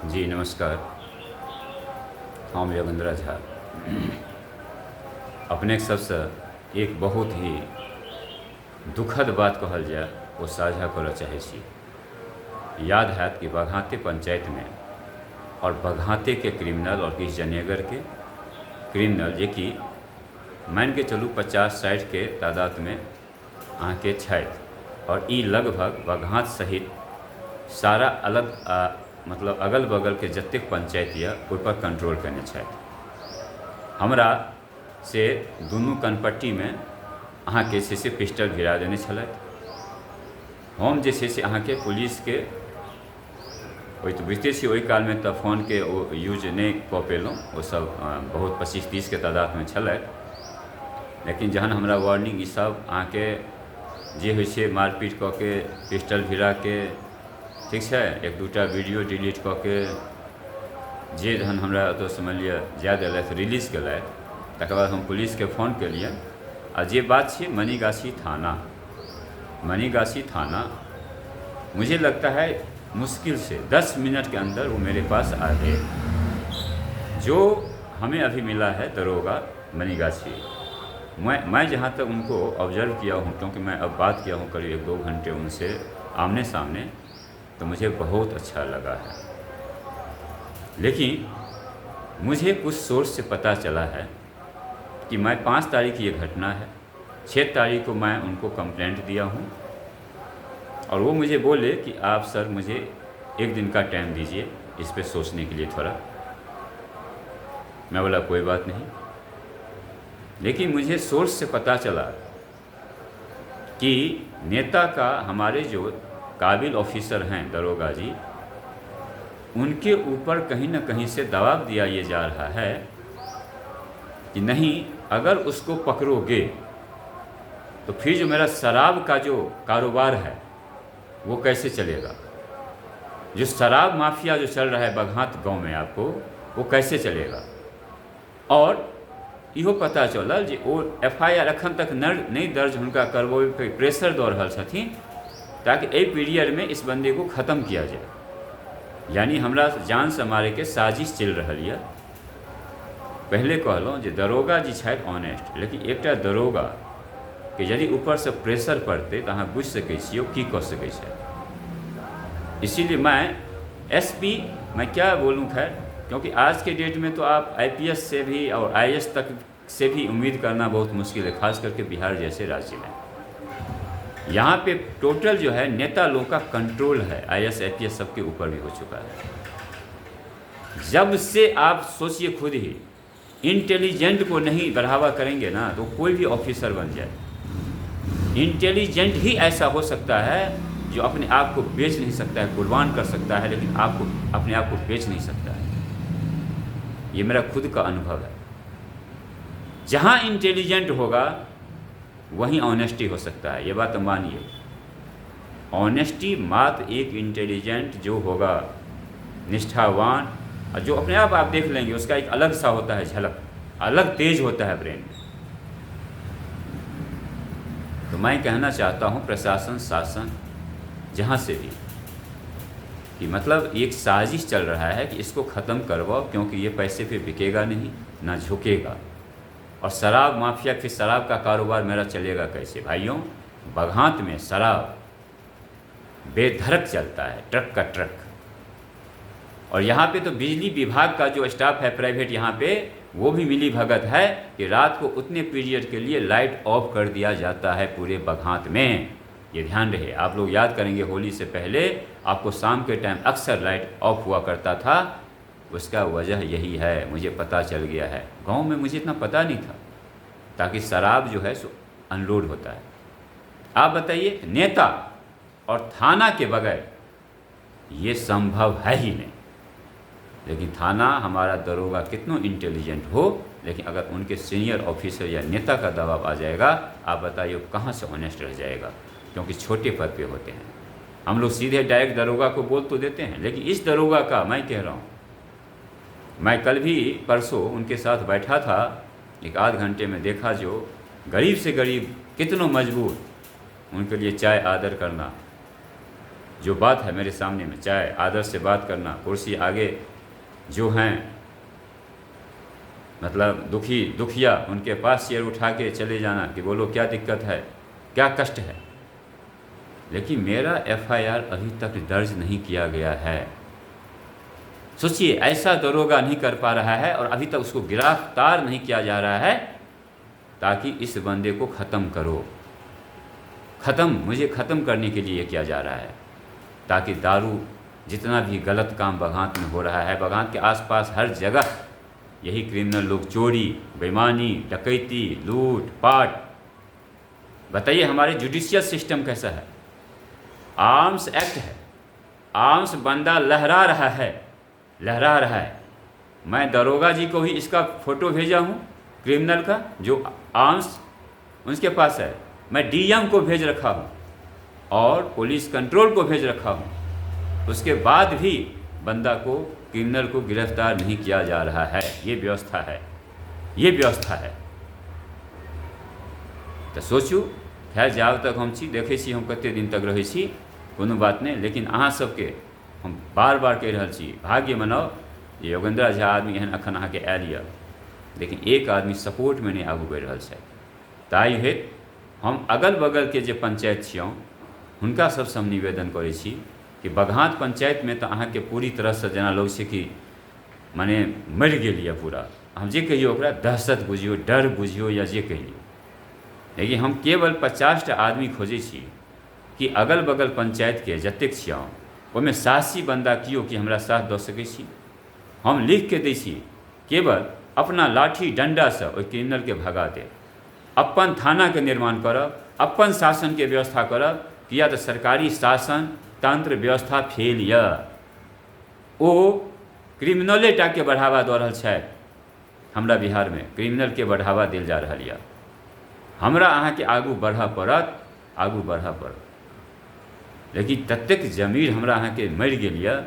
जी नमस्कार। हम योगेंद्र झा अपने सबसे एक बहुत ही दुखद बात कहल जाए वो साझा करऽ चाहै छी। याद हैत कि बघाते पंचायत में और बघाते के क्रिमिनल और किछु जनेगर के क्रिमिनल जे कि मान के चलू 50-60 के तादाद में अहाँके छथि और ई लगभग बघात सहित सारा अलग मतलब अगल बगल के जतेक पंचायत यऽ ओहि पर कंट्रोल केने छथि। हमरा से दुनू कनपट्टी में अहाँके से पिस्टल भिरा देने छलथि। हम जे छै से अहाँके पुलिस के ओहि तऽ बुझिते छी ओहि काल में तऽ फोन के ओ यूज नहीं कऽ पेलहुँ, ओ सब बहुत 25-30 के तादाद में छलथि। लेकिन जहन हमरा वार्निंग ई सब अहाँके जे होइ छै मारपीट कऽ के पिस्टल भिरा के ठीक है, एक दूटा वीडियो डिलीट कऽ के जे जहन हमरा तो समझ लिअ जाय देलथि रिलीज केलथि, तकर बाद हम पुलिस के फ़ोन केलिए आ जे बात छै मनीगाछी थाना मुझे लगता है मुश्किल से 10 मिनट के अंदर वो मेरे पास आ गए। जो हमें अभी मिला है दरोगा मनीगाछी, मैं जहाँ तक उनको ऑब्जर्व किया हूँ, क्योंकि मैं अब बात किया हूँ करीब 1-2 घंटे उनसे आमने सामने, तो मुझे बहुत अच्छा लगा है। लेकिन मुझे कुछ सोर्स से पता चला है कि मैं 5 तारीख ये घटना है, 6 तारीख को मैं उनको कंप्लेंट दिया हूँ और वो मुझे बोले कि आप सर मुझे 1 दिन का टाइम दीजिए इस पे सोचने के लिए थोड़ा। मैं बोला कोई बात नहीं। लेकिन मुझे सोर्स से पता चला कि नेता का हमारे जो काबिल ऑफिसर हैं दरोगा जी, उनके ऊपर कहीं न कहीं से दबाव दिया ये जा रहा है कि नहीं, अगर उसको पकड़ोगे तो फिर जो मेरा शराब का जो कारोबार है वो कैसे चलेगा। जो शराब माफिया जो चल रहा है बघात गांव में आपको, वो कैसे चलेगा। और इहो पता चलल जे ओ FIR अखन तक नहीं दर्ज हुनका करवावे पे प्रेशर दऽ रहल छथिन ताकि ए पीरियड में इस बंदे को ख़त्म किया जाए। यानी हमरा जान से मारे के साजिश चल रही है। पहले कहलहुँ जे दरोगा जी छथि ऑनेस्ट, लेकिन एकटा दरोगा के यदि ऊपर से प्रेशर पड़ते तो अहाँ बुझि सकै छियै की कऽ सकै छै। इसीलिए मैं SP मैं क्या बोलूँ, खैर, क्योंकि आज के डेट में तो आप IPS से भी और IAS तक से भी उम्मीद करना बहुत मुश्किल है, खास करके बिहार जैसे राज्य में। यहाँ पे टोटल जो है नेता लोग का कंट्रोल है, IAS IPS सबके ऊपर भी हो चुका है। जब से आप सोचिए खुद ही, इंटेलिजेंट को नहीं बढ़ावा करेंगे ना तो कोई भी ऑफिसर बन जाए। इंटेलिजेंट ही ऐसा हो सकता है जो अपने आप को बेच नहीं सकता है, कुर्बान कर सकता है, लेकिन अपने आप को बेच नहीं सकता है। ये मेरा खुद का अनुभव है। जहाँ इंटेलिजेंट होगा वहीं ऑनेस्टी हो सकता है, ये बात मानिए। ऑनेस्टी मात्र एक इंटेलिजेंट जो होगा, निष्ठावान, और जो अपने आप देख लेंगे उसका एक अलग सा होता है झलक, अलग तेज होता है ब्रेन में। तो मैं कहना चाहता हूँ प्रशासन, शासन, जहाँ से भी, कि मतलब एक साजिश चल रहा है कि इसको ख़त्म करवाओ, क्योंकि ये पैसे पे बिकेगा नहीं, ना झुकेगा। और शराब माफिया, फिर शराब का कारोबार मेरा चलेगा कैसे भाइयों। बघात में शराब बेधड़क चलता है, ट्रक का ट्रक। और यहाँ पे तो बिजली विभाग का जो स्टाफ है प्राइवेट, यहाँ पे वो भी मिली भगत है कि रात को उतने पीरियड के लिए लाइट ऑफ कर दिया जाता है पूरे बघात में। ये ध्यान रहे, आप लोग याद करेंगे होली से पहले आपको शाम के टाइम अक्सर लाइट ऑफ हुआ करता था। उसका वजह यही है, मुझे पता चल गया है। गांव में मुझे इतना पता नहीं था, ताकि शराब जो है सो अनलोड होता है। आप बताइए, नेता और थाना के बगैर ये संभव है ही नहीं। लेकिन थाना हमारा दरोगा कितना इंटेलिजेंट हो, लेकिन अगर उनके सीनियर ऑफिसर या नेता का दबाव आ जाएगा, आप बताइए कहाँ से ऑनेस्ट रह जाएगा, क्योंकि छोटे पद पे होते हैं। हम लोग सीधे डायरेक्ट दरोगा को बोल तो देते हैं, लेकिन इस दरोगा का मैं कह रहा हूँ, मैं कल भी परसों उनके साथ बैठा था, 1-8 घंटे में देखा जो गरीब से गरीब कितनों मजबूर, उनके लिए चाय आदर करना, जो बात है मेरे सामने में, चाहे आदर से बात करना, कुर्सी आगे जो हैं मतलब दुखिया, उनके पास चेयर उठा के चले जाना कि बोलो क्या दिक्कत है, क्या कष्ट है। लेकिन मेरा एफआईआर अभी तक दर्ज नहीं किया गया है। सोचिए, ऐसा दरोगा नहीं कर पा रहा है और अभी तक उसको गिरफ्तार नहीं किया जा रहा है, ताकि इस बंदे को ख़त्म करो। मुझे ख़त्म करने के लिए किया जा रहा है, ताकि दारू जितना भी गलत काम बघात में हो रहा है, बघात के आसपास हर जगह यही क्रिमिनल लोग चोरी, बेईमानी, डकैती, लूट पाट। बताइए हमारे जुडिशियल सिस्टम कैसा है? आर्म्स एक्ट है, आर्म्स बंदा लहरा रहा है। मैं दरोगा जी को ही इसका फ़ोटो भेजा हूँ क्रिमिनल का, जो आर्म्स उसके पास है। मैं डीएम को भेज रखा हूँ और पुलिस कंट्रोल को भेज रखा हूँ, उसके बाद भी बंदा को, क्रिमिनल को गिरफ्तार नहीं किया जा रहा है। ये व्यवस्था है। तो सोचू, खैर जाब तक हम छी, देखे छी हम कते दिन तक रहे छी, कोनो बात नहीं। लेकिन अहाँ सबके हम बार बार कह रहा छी, भाग्य मनाओ जे योगेंद्र झा आदमी एहन अखन अहाँके आयल यऽ, लेकिन एक आदमी सपोर्ट में नहीं आगू बढ़ि रहल छै। ताहि हेतु हम अगल बगल के जे पंचायत छियौं हुनका सबसँ हम निवेदन करै छी कि बघात पंचायत में तो अहाँके पूरी तरह से जेना लोग छै कि माने मरि गेल यऽ पूरा, हम जे कहियो ओकरा दहशत बुझियो, डर बुझियो या जे कहियो। लेकिन हम केवल 50टा आदमी खोजै छी कि अगल बगल पंचायत के जतेक छियौं ओहिमे साहसी बंदा कियो कि हमरा साथ दऽ सकै छी। हम लिख के दै छी, केवल अपना लाठी डंडा से ओहि क्रिमिनल के भगा देब, अपन थाना के निर्माण करब, अपन शासन के व्यवस्था करब। किया तऽ सरकारी शासन तंत्र व्यवस्था फेल यऽ, ओ क्रिमिनले टा के बढ़ावा दऽ रहल छथि। हमरा बिहार में क्रिमिनल के बढ़ावा देल जा रहल यऽ। हमरा अहाँके आगू बढ़ऽ पड़त। लेकिन ततेक जमीर हमरा अहाँके मरि गेल यऽ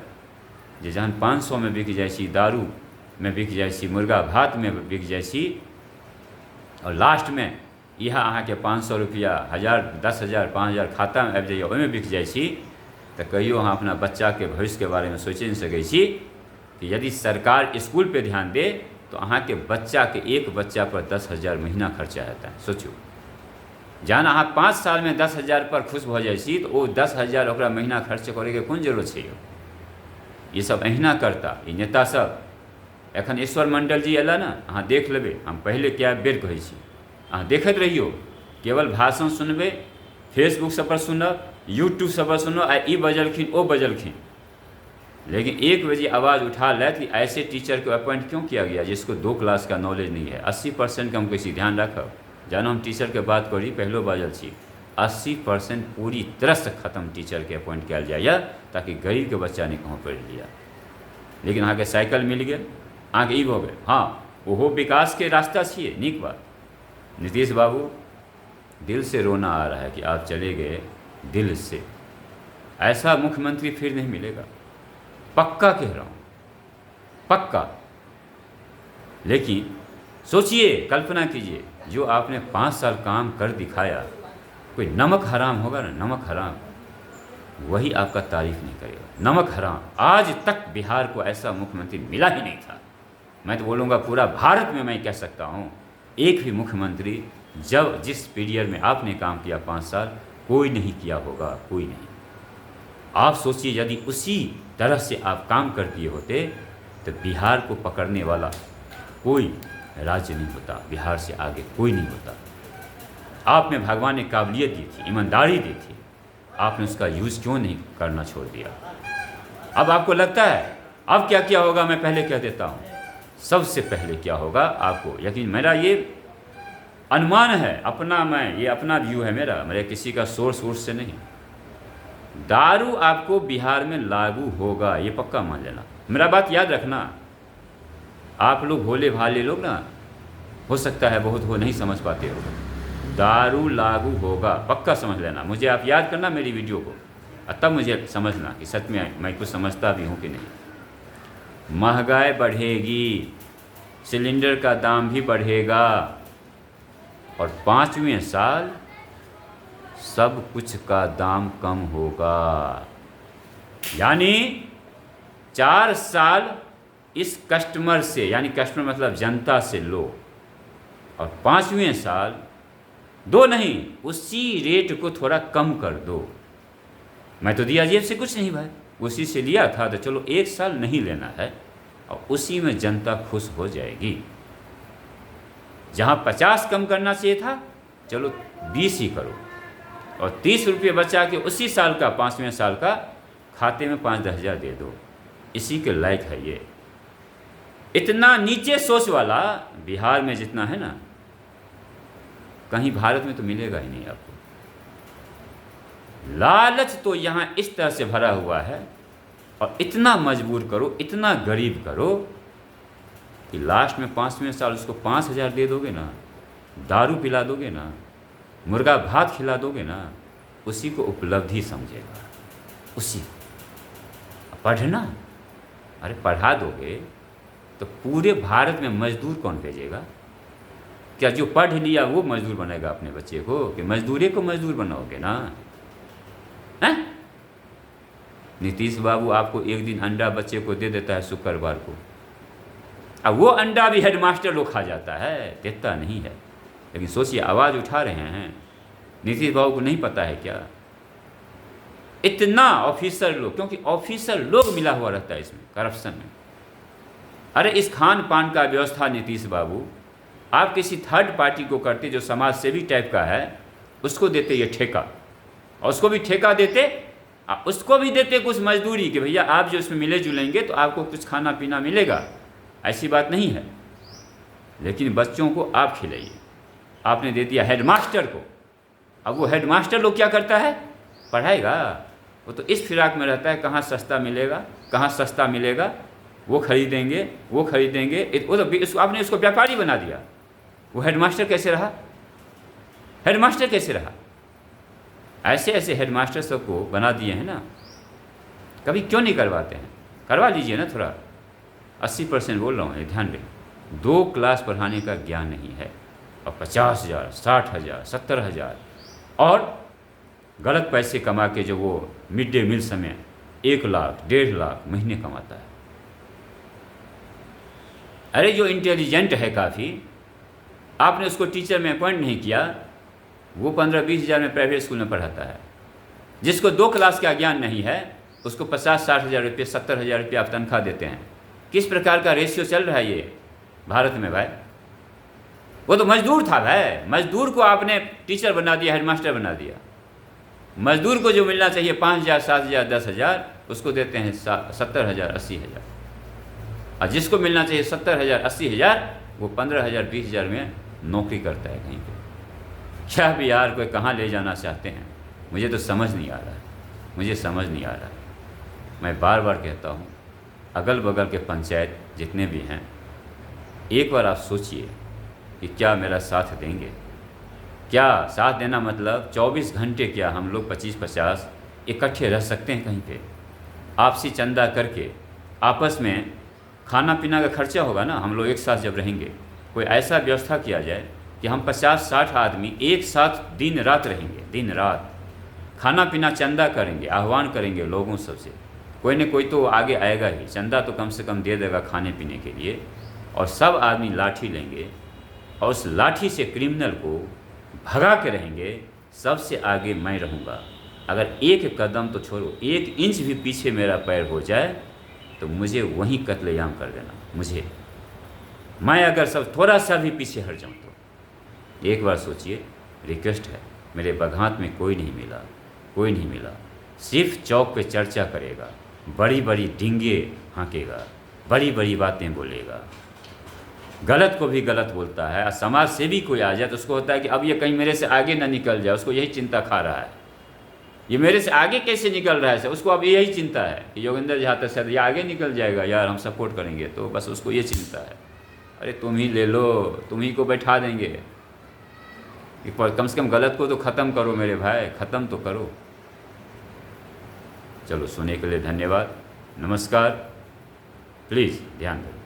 जे जहन 500 में बिक जाइ छी, दारू में बिक जाइ छी, मुर्गा भात में बिक जाइ छी, और लास्ट में यह अहाँके 500 रुपया, 1000, 10,000, 5,000 खाता में आबि जाइए, ओहिमे बिक जाइ छी, तऽ कहियो अहाँ अपना बच्चा के भविष्य के बारे में सोचि नहीं सकै छी कि यदि सरकार स्कूल पे ध्यान दे तो अहाँके बच्चा के, एक बच्चा पर 10,000 महीना खर्चा हेतै। सोचू, जहन अहाँ 5 साल में 10,000 पर खुश भऽ जाइ छी, तो ओ 10,000 ओकरा महीना खर्च करे के कोन जरूरत छै? ये सब अहिना करता ई नेता सब। एखन ईश्वर मंडल जी एला ना, अहाँ देख लेबै, हम पहले कए बेर कहै छी, अहाँ देखैत रहियो, केवल भाषण सुनबै, फेसबुक सब पर सुनब, यूट्यूब सब पर सुनब, आ ई बजलखिन ओ बजलखिन। लेकिन एक बजे आवाज़ उठा ले कि ऐसे टीचर को अपॉइंट क्यों किया गया जिसको 2 क्लास का नॉलेज नहीं है। 80% का हम किसी ध्यान रखब। जानो हम टीचर के बात करी, पहलो बाजल छी, 80% पूरी तरह से खत्म टीचर के अपॉइंट किया जाए, ताकि गरीब के बच्चा नहीं कहूँ पढ़ लिया। लेकिन अहाँके साइकिल मिल गए, अहाँके ई भऽ गेल। हाँ, ओहो विकास के रास्ता छिए, नीक बात। नीतीश बाबू, दिल से रोना आ रहा है कि आप चले गए, दिल से। ऐसा मुख्यमंत्री फिर नहीं मिलेगा, पक्का कह रहा हूँ, पक्का। लेकिन सोचिए, कल्पना कीजिए, जो आपने 5 साल काम कर दिखाया, कोई नमक हराम होगा ना, नमक हराम, वही आपका तारीफ नहीं करेगा। नमक हराम, आज तक बिहार को ऐसा मुख्यमंत्री मिला ही नहीं था। मैं तो बोलूँगा पूरा भारत में मैं कह सकता हूँ, एक भी मुख्यमंत्री जब जिस पीरियड में आपने काम किया 5 साल, कोई नहीं किया होगा, कोई नहीं। आप सोचिए, यदि उसी तरह से आप काम कर दिए होते तो बिहार को पकड़ने वाला कोई राज्य नहीं होता, बिहार से आगे कोई नहीं होता। आप में भगवान ने काबिलियत दी थी, ईमानदारी दी थी, आपने उसका यूज़ क्यों नहीं करना छोड़ दिया? अब आपको लगता है अब क्या क्या होगा? मैं पहले कह देता हूँ, सबसे पहले क्या होगा आपको यकीन, मेरा ये अनुमान है अपना, मैं ये अपना व्यू है मेरा, मेरे किसी का सोर्स वोर्स से नहीं। दारू आपको बिहार में लागू होगा, ये पक्का मान लेना। मेरा बात याद रखना। आप लोग भोले भाले लोग ना, हो सकता है बहुत हो नहीं समझ पाते हो, दारू लागू होगा, पक्का समझ लेना। मुझे आप याद करना मेरी वीडियो को, तब मुझे समझना कि सच में मैं कुछ समझता भी हूँ कि नहीं। महंगाई बढ़ेगी, सिलेंडर का दाम भी बढ़ेगा, और 5वें साल सब कुछ का दाम कम होगा। यानी 4 साल इस कस्टमर से, यानी कस्टमर मतलब जनता से लो, और 5वें साल दो नहीं, उसी रेट को थोड़ा कम कर दो। मैं तो दिया जेब से कुछ नहीं भाई, उसी से लिया था, तो चलो 1 साल नहीं लेना है और उसी में जनता खुश हो जाएगी। जहाँ 50 कम करना चाहिए था, चलो 20 ही करो, और 30 रुपये बचा के उसी साल का 5वें साल का खाते में 5-10 हज़ार दे दो। इसी के लायक है ये। इतना नीचे सोच वाला बिहार में जितना है ना, कहीं भारत में तो मिलेगा ही नहीं आपको। लालच तो यहाँ इस तरह से भरा हुआ है, और इतना मजबूर करो, इतना गरीब करो कि लास्ट में 5वें साल उसको 5,000 दे दोगे ना, दारू पिला दोगे ना, मुर्गा भात खिला दोगे ना, उसी को उपलब्धि समझेगा। उसी पढ़ना, अरे पढ़ा दोगे तो पूरे भारत में मजदूर कौन भेजेगा? क्या जो पढ़ लिया वो मजदूर बनेगा अपने बच्चे को, कि मजदूरे को मजदूर बनाओगे ना? हैं? नीतीश बाबू आपको एक दिन अंडा बच्चे को दे देता है शुक्रवार को, अब वो अंडा भी हेडमास्टर लोग खा जाता है, देता नहीं है। लेकिन सोचिए, आवाज़ उठा रहे हैं, नीतीश बाबू को नहीं पता है क्या? इतना ऑफिसर लोग, क्योंकि ऑफिसर लोग मिला हुआ रहता है इसमें, करप्शन में। अरे इस खान पान का व्यवस्था नीतीश बाबू आप किसी थर्ड पार्टी को करते जो समाज सेवी टाइप का है, उसको देते ये ठेका, और उसको भी ठेका देते, उसको भी देते कुछ मजदूरी कि भैया आप जो इसमें मिले जुलेंगे तो आपको कुछ खाना पीना मिलेगा, ऐसी बात नहीं है। लेकिन बच्चों को आप खिलाइए, आपने दे दिया हेडमास्टर को। अब वो हेडमास्टर लोग क्या करता है? पढ़ाएगा। वो तो इस फिराक में रहता है, कहाँ सस्ता मिलेगा, कहाँ सस्ता मिलेगा, वो खरीदेंगे, वो खरीदेंगे। वो तो आपने उसको व्यापारी बना दिया। वो हेडमास्टर कैसे रहा? हेडमास्टर कैसे रहा? ऐसे ऐसे हेडमास्टर सबको बना दिए हैं ना, कभी क्यों नहीं करवाते हैं? करवा लीजिए ना थोड़ा। 80% बोल रहा हूँ, ये ध्यान दें। 2 क्लास पढ़ाने का ज्ञान नहीं है, और 50,000, 60,000, 70,000 और गलत पैसे कमा के जो वो मिड डे मील समय 1 लाख 1.5 लाख महीने कमाता है। अरे जो इंटेलिजेंट है काफ़ी, आपने उसको टीचर में अपॉइंट नहीं किया, वो 15-20 हज़ार में प्राइवेट स्कूल में पढ़ाता है। जिसको 2 क्लास का ज्ञान नहीं है, उसको 50-60 हज़ार रुपये, 70 हज़ार रुपये आप तनख्वाह देते हैं। किस प्रकार का रेशियो चल रहा है ये भारत में भाई? वो तो मजदूर था भाई, मजदूर को आपने टीचर बना दिया, हेडमास्टर बना दिया। मजदूर को जो मिलना चाहिए 5,000, 7,000, 10,000, उसको देते हैं 70,000, 80,000। और जिसको मिलना चाहिए 70,000, 80,000, वो 15,000, 20,000 में नौकरी करता है कहीं पे। क्या बिहार को कहाँ ले जाना चाहते हैं? मुझे तो समझ नहीं आ रहा है, मुझे समझ नहीं आ रहा है। मैं बार बार कहता हूँ, अगल बगल के पंचायत जितने भी हैं, एक बार आप सोचिए कि क्या मेरा साथ देंगे? क्या साथ देना मतलब 24 घंटे क्या हम लोग 25-50 इकट्ठे रह सकते हैं कहीं पे? आपसी चंदा करके आपस में खाना पीना का खर्चा होगा ना, हम लोग एक साथ जब रहेंगे, कोई ऐसा व्यवस्था किया जाए कि हम 50-60 आदमी एक साथ दिन रात रहेंगे, दिन रात खाना पीना चंदा करेंगे, आह्वान करेंगे लोगों सबसे। कोई न कोई तो आगे आएगा ही, चंदा तो कम से कम दे देगा खाने पीने के लिए, और सब आदमी लाठी लेंगे और उस लाठी से क्रिमिनल को भगा के रहेंगे। सबसे आगे मैं रहूँगा। अगर एक कदम तो छोड़ो, 1 इंच भी पीछे मेरा पैर हो जाए तो मुझे वहीं कत्लेआम कर देना। मुझे, मैं अगर सब थोड़ा सा भी पीछे हट जाऊँ तो एक बार सोचिए। रिक्वेस्ट है, मेरे बघात में कोई नहीं मिला, कोई नहीं मिला। सिर्फ चौक पे चर्चा करेगा, बड़ी बड़ी डींगे हाँकेगा, बड़ी बड़ी बातें बोलेगा, गलत को भी गलत बोलता है। और समाज से भी कोई आ जाए तो उसको होता है कि अब ये कहीं मेरे से आगे ना निकल जाए, उसको यही चिंता खा रहा है, ये मेरे से आगे कैसे निकल रहा है, उसको अब यही चिंता है कि योगेंद्र जहाँ तक सर ये आगे निकल जाएगा यार, हम सपोर्ट करेंगे, तो बस उसको ये चिंता है। अरे तुम ही ले लो, तुम ही को बैठा देंगे, कि कम से कम गलत को तो ख़त्म करो मेरे भाई, ख़त्म तो करो। चलो, सुनने के लिए धन्यवाद, नमस्कार। प्लीज़ ध्यान दें।